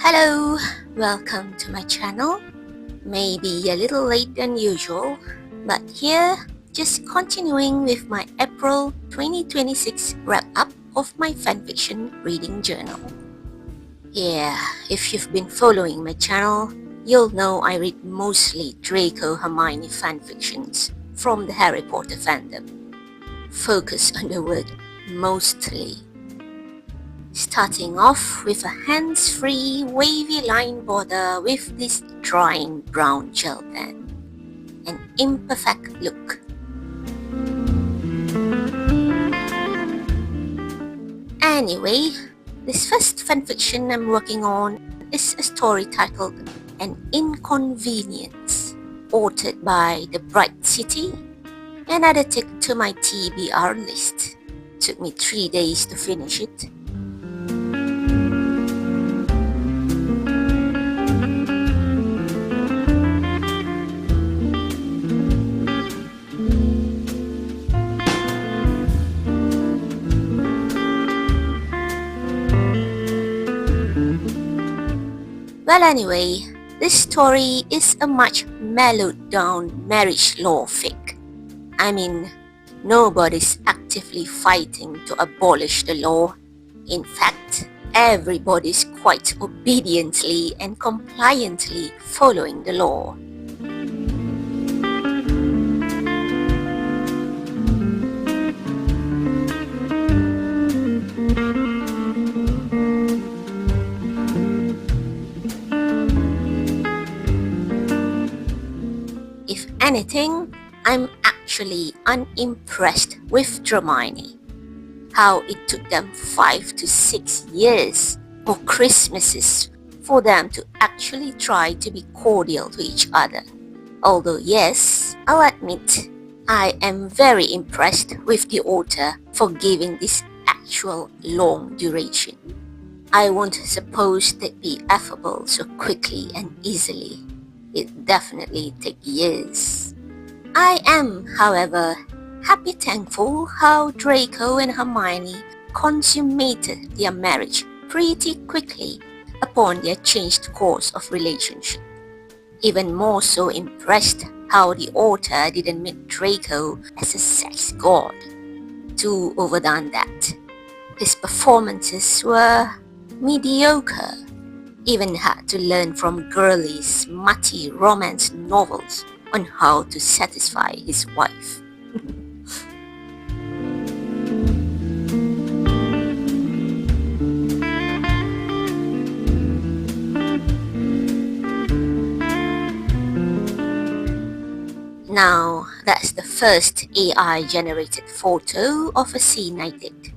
Hello, welcome to my channel. Maybe a little late than usual, but here, just continuing with my April 2026 wrap-up of my fanfiction reading journal. Yeah, if you've been following my channel, you'll know I read mostly Draco Hermione fanfictions from the Harry Potter fandom. Focus on the word mostly. Starting off with a hands-free wavy line border with this drying brown gel pen. An imperfect look. Anyway, this first fanfiction I'm working on is a story titled An Inconvenience, authored by thebrightcity, and added it to my TBR list. Took me 3 days to finish it. Well, anyway, this story is a much mellowed down marriage law fic. I mean, nobody's actively fighting to abolish the law. In fact, everybody's quite obediently and compliantly following the law. If anything, I'm actually unimpressed with Dramione. How it took them 5 to 6 years or Christmases for them to actually try to be cordial to each other. Although yes, I'll admit, I am very impressed with the author for giving this actual long duration. I won't suppose they'd be affable so quickly and easily. It definitely takes years. I am, however, thankful how Draco and Hermione consummated their marriage pretty quickly upon their changed course of relationship. Even more so impressed how the author didn't make Draco as a sex god. Too overdone that. His performances were mediocre. Even had to learn from girly, smutty romance novels on how to satisfy his wife. Now, that's the first AI-generated photo of a scene I did.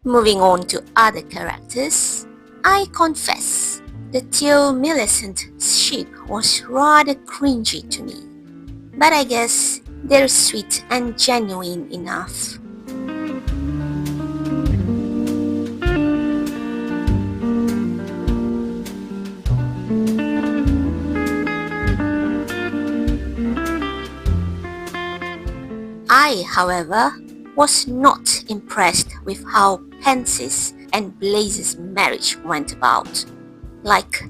Moving on to other characters, I confess the Theomillicent ship was rather cringy to me, but I guess they're sweet and genuine enough. I, however, was not impressed with how Pence's and Blaze's marriage went about. Like,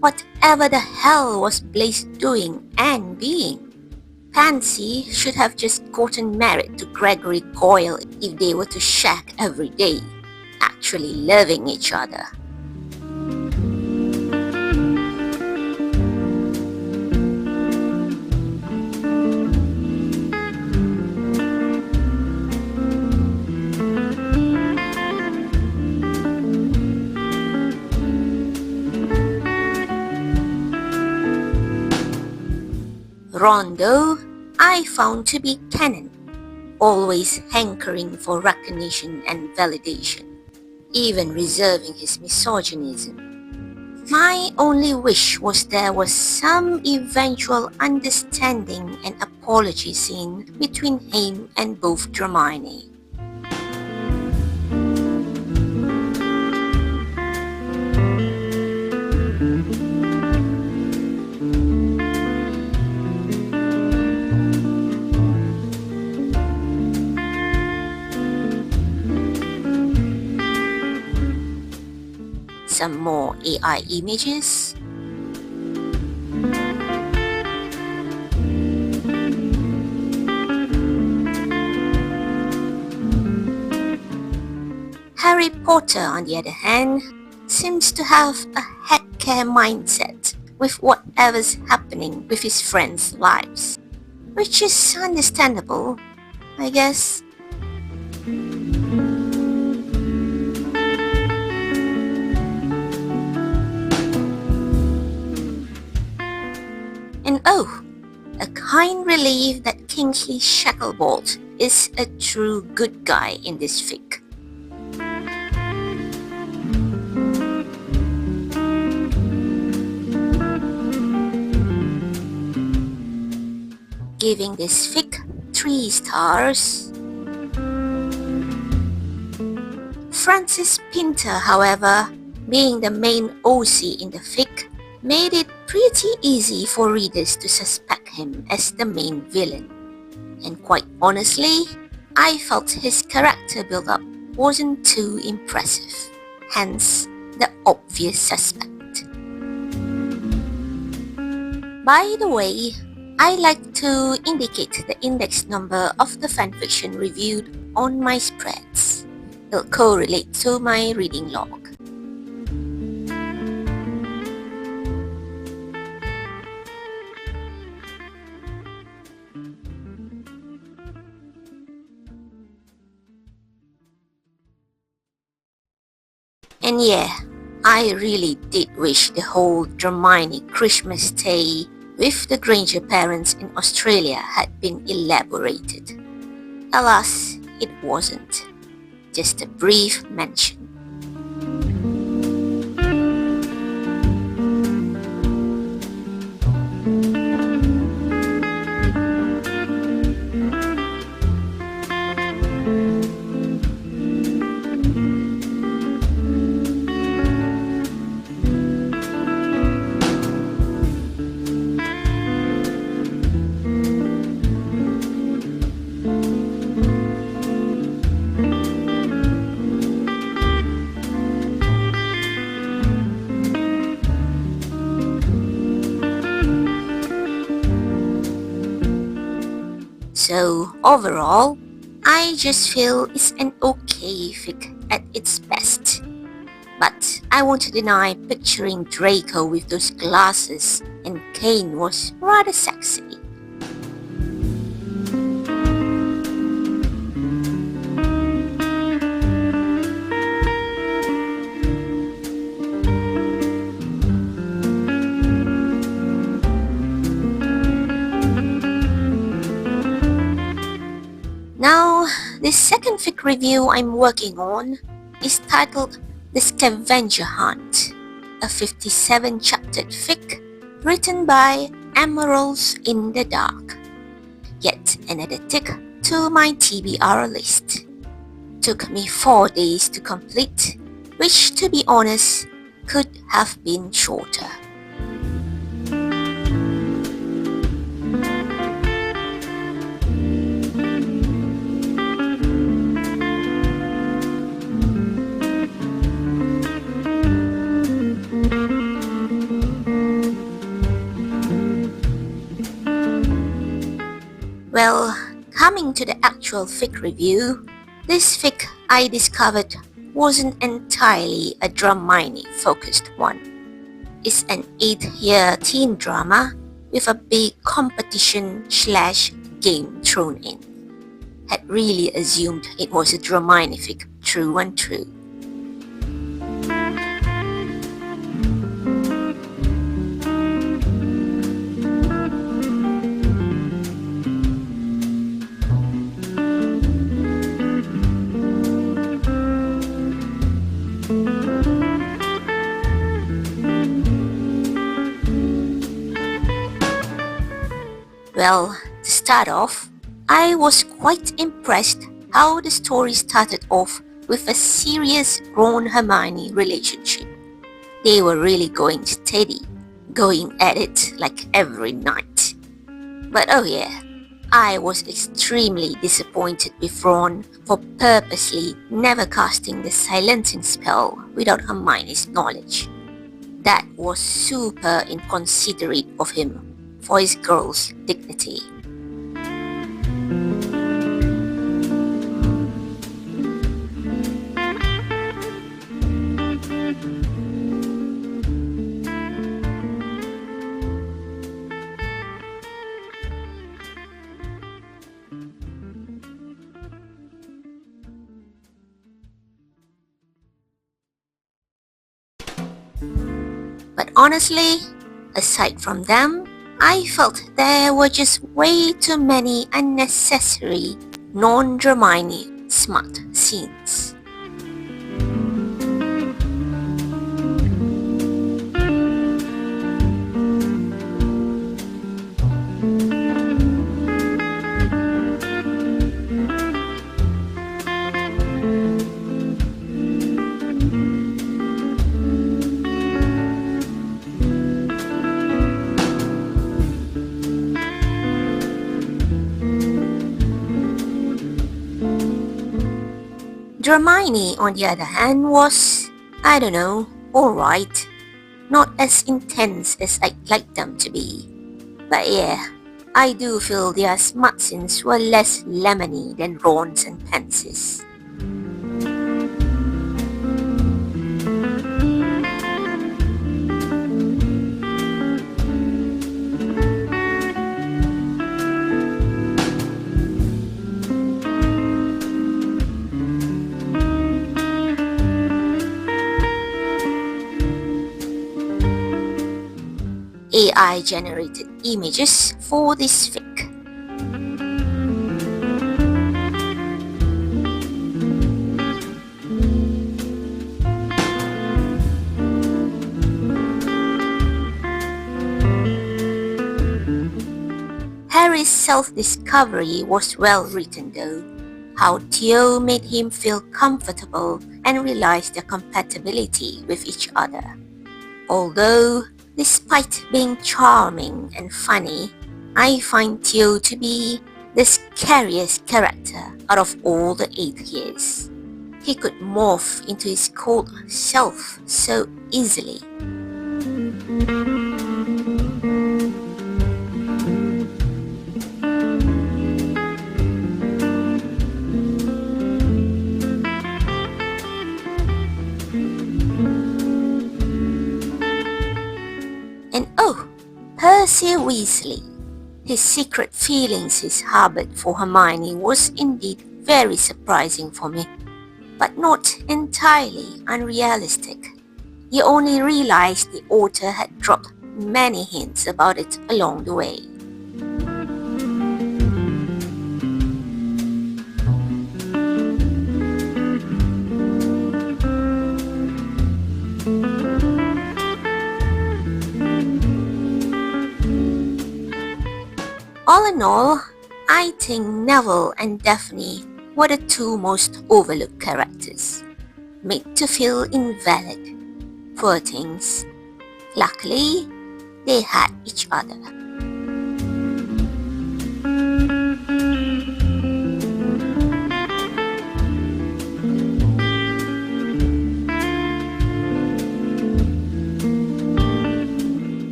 whatever the hell was Blaze doing and being? Pansy should have just gotten married to Gregory Goyle if they were to shag every day, actually loving each other. Rondo, I found to be canon, always hankering for recognition and validation, even reserving his misogynism. My only wish was there was some eventual understanding and apology apology scene between him and both Dramione. Some more AI images. Harry Potter, on the other hand, seems to have a headcare mindset with whatever's happening with his friends' lives, which is understandable, I guess. And oh, a kind relief that Kingsley Shacklebolt is a true good guy in this fic. Giving this fic 3 stars. Francis Pinter, however, being the main OC in the fic, made it pretty easy for readers to suspect him as the main villain. And quite honestly, I felt his character build-up wasn't too impressive, hence the obvious suspect. By the way, I like to indicate the index number of the fanfiction reviewed on my spreads. It'll correlate to my reading log. And yeah, I really did wish the whole Dramione Christmas stay with the Granger parents in Australia had been elaborated. Alas, it wasn't. Just a brief mention. So overall, I just feel it's an okay fic at its best. But I won't deny picturing Draco with those glasses and cane was rather sexy. Now, the second fic review I'm working on is titled The Scavenger Hunt, a 57-chaptered fic written by emeraldsinthedark. Yet another tick to my TBR list. Took me 4 days to complete, which to be honest, could have been shorter. Well, coming to the actual fic review, this fic I discovered wasn't entirely a Dramione focused one. It's an 8-year teen drama with a big competition/game thrown in. Had really assumed it was a Dramione fic true and true. Well, the start off, I was quite impressed how the story started off with a serious Ron-Hermione relationship. They were really going steady, going at it like every night. But oh yeah, I was extremely disappointed with Ron for purposely never casting the silencing spell without Hermione's knowledge. That was super inconsiderate of him for his girl's dignity. But honestly, aside from them, I felt there were just way too many unnecessary non-Dramione smut scenes. Dramione, on the other hand, was, I don't know, alright. Not as intense as I'd like them to be. But yeah, I do feel their smut scenes were less lemony than Ron's and Pence's. AI-generated images for this fic. Harry's self-discovery was well written though. How Theo made him feel comfortable and realize their compatibility with each other. Although, despite being charming and funny, I find Theo to be the scariest character out of all the 8 years. He could morph into his cold self so easily. And oh, Percy Weasley. His secret feelings he harbored for Hermione was indeed very surprising for me, but not entirely unrealistic. You only realized the author had dropped many hints about it along the way. All in all, I think Neville and Daphne were the 2 most overlooked characters, made to feel invalid. Poor things. Luckily, they had each other.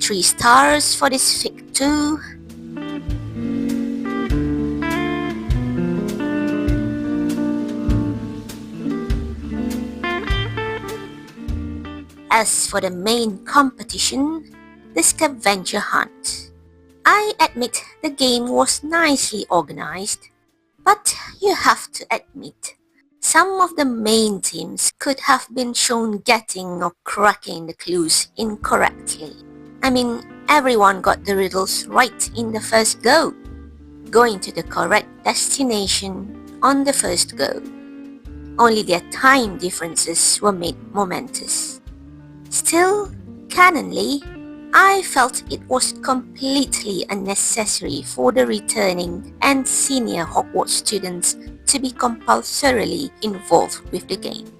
Three stars for this fic too. As for the main competition, the Scavenger Hunt, I admit the game was nicely organized, but you have to admit, some of the main teams could have been shown getting or cracking the clues incorrectly. I mean, everyone got the riddles right in the first go, going to the correct destination on the first go. Only their time differences were made momentous. Still, canonly, I felt it was completely unnecessary for the returning and senior Hogwarts students to be compulsorily involved with the game,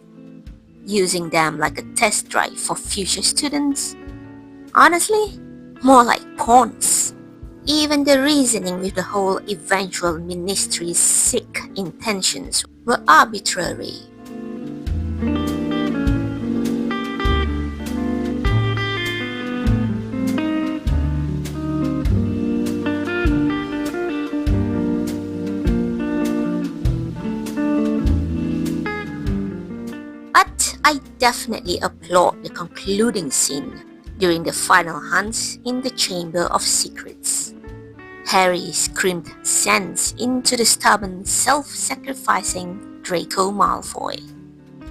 using them like a test drive for future students. Honestly, more like pawns. Even the reasoning with the whole eventual ministry's sick intentions were arbitrary. But I definitely applaud the concluding scene during the final hunt in the Chamber of Secrets. Harry screamed sense into the stubborn, self-sacrificing Draco Malfoy.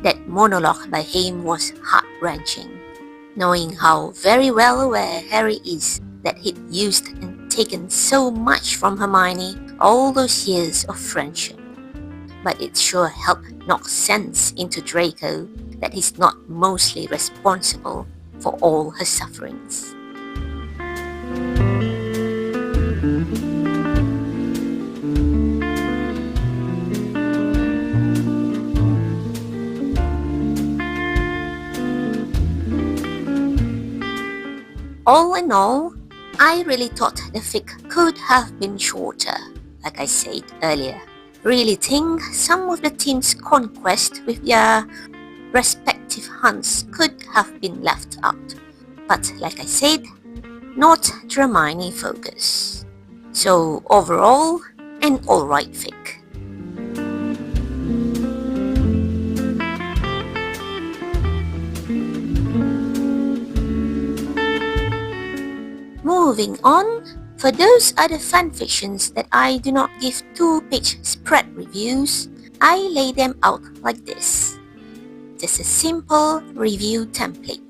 That monologue by him was heart-wrenching, knowing how very well aware Harry is that he'd used and taken so much from Hermione all those years of friendship. But it sure helped knock sense into Draco that he's not mostly responsible for all her sufferings. All in all, I really thought the fic could have been shorter, like I said earlier. Really think some of the team's conquest with their respective hunts could have been left out. But like I said, not Dramione focus. So overall, an alright fic. Moving on, for those other fanfictions that I do not give 2-page spread reviews, I lay them out like this. Just a simple review template.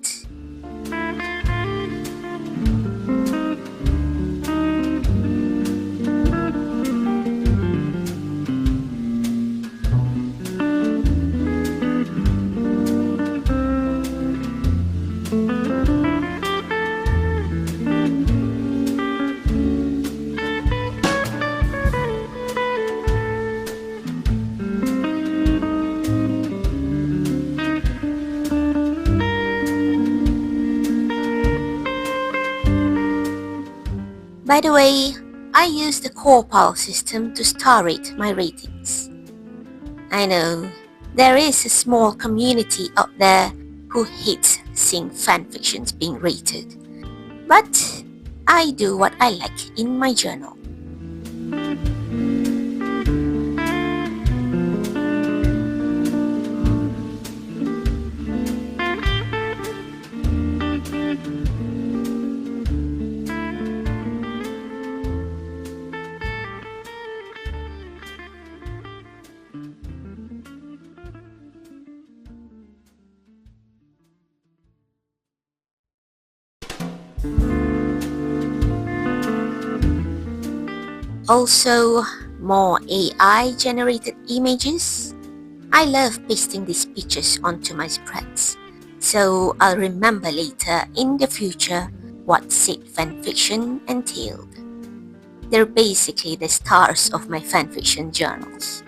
By the way, I use the Corpal system to star rate my ratings. I know, there is a small community out there who hates seeing fanfictions being rated, but I do what I like in my journal. Also, more AI-generated images. I love pasting these pictures onto my spreads, so I'll remember later in the future what said fanfiction entailed. They're basically the stars of my fanfiction journals.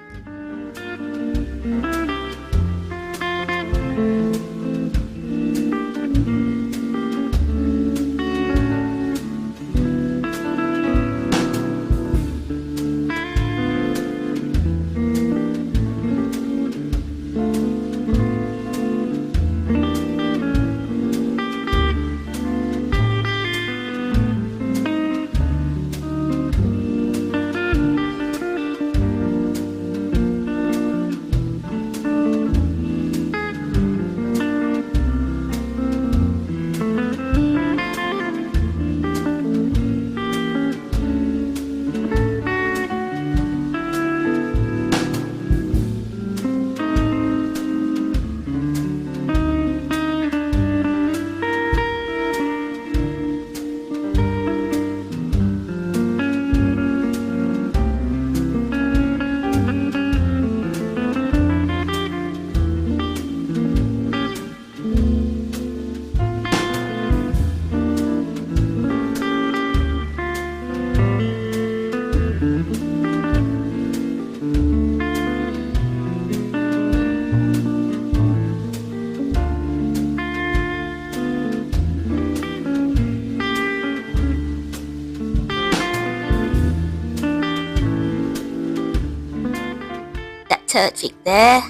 third fic there,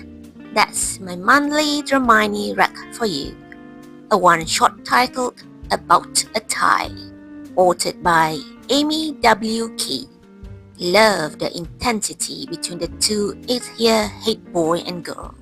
that's my monthly Dramione rec for you. A one-shot titled About a Tie, authored by Amy W.Key. Love the intensity between the two 8th-year hate boy and girl.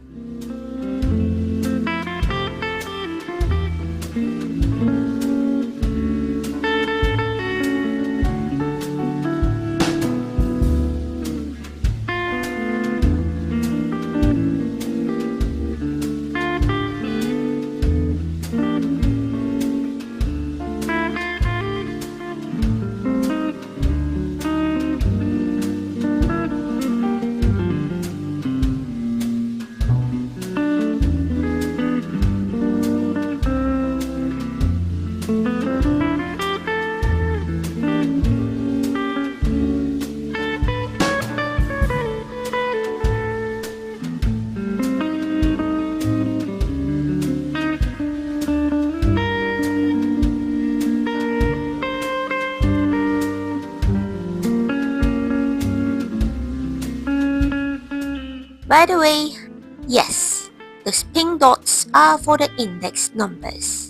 By the way, yes, those pink dots are for the index numbers.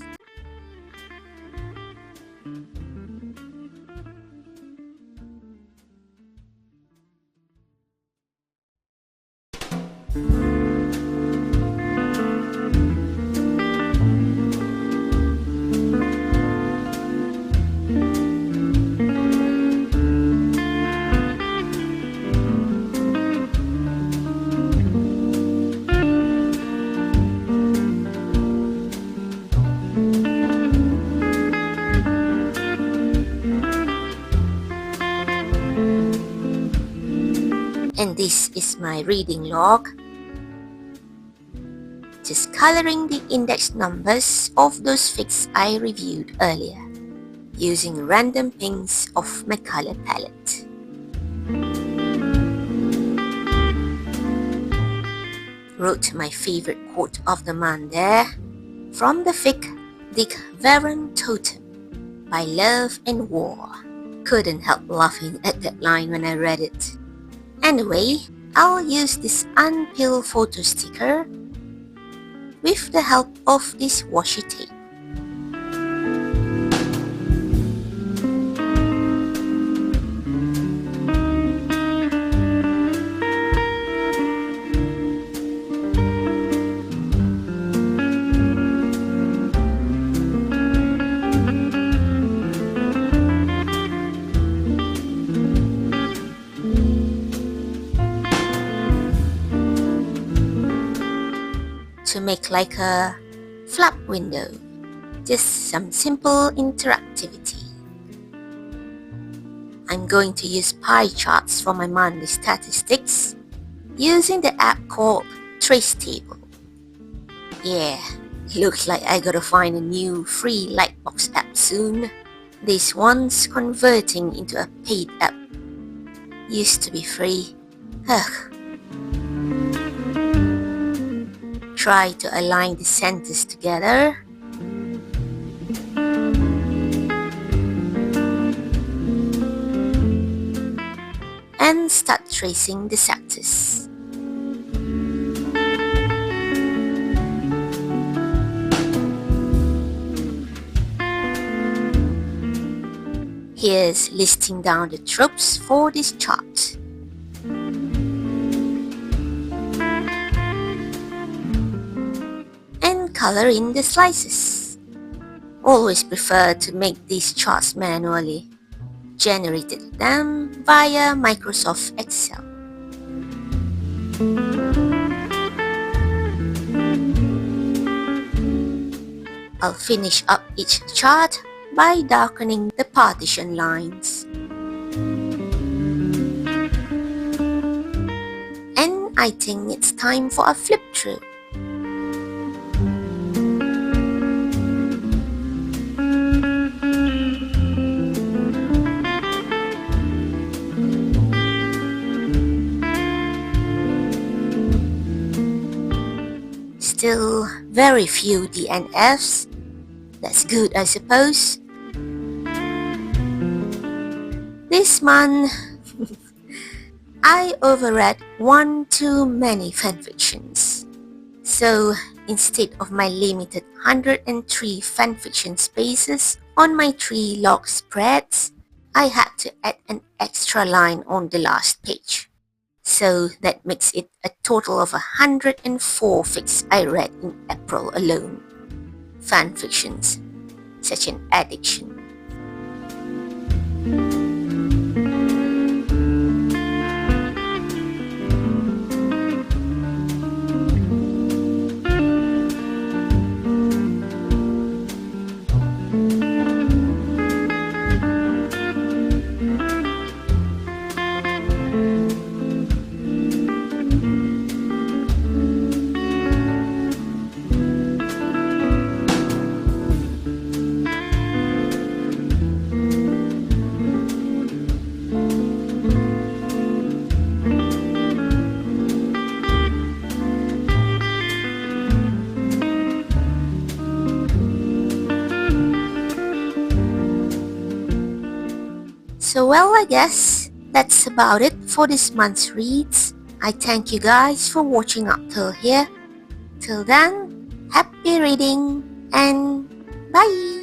And this is my reading log, just coloring the index numbers of those fics I reviewed earlier, using random pinks of my color palette. Wrote my favorite quote of the month there, from the fic Dick Varon Totem by Love and War. Couldn't help laughing at that line when I read it. Anyway, I'll use this unpeel photo sticker with the help of this washi tape. To make like a flap window, just some simple interactivity. I'm going to use pie charts for my monthly statistics using the app called Trace Table. Yeah, looks like I gotta find a new free Lightbox app soon. This one's converting into a paid app. Used to be free. Ugh. Try to align the centers together. And start tracing the sectors. Here's listing down the tropes for this chart. Color in the slices. Always prefer to make these charts manually. Generated them via Microsoft Excel. I'll finish up each chart by darkening the partition lines. And I think it's time for a flip through. Still very few DNFs. That's good, I suppose. This month, I overread one too many fanfictions. So instead of my limited 103 fanfiction spaces on my 3 log spreads, I had to add an extra line on the last page. So that makes it a total of 104 fics I read in April alone. Fanfictions, such an addiction. So well, I guess that's about it for this month's reads. I thank you guys for watching up till here. Till then, happy reading and bye!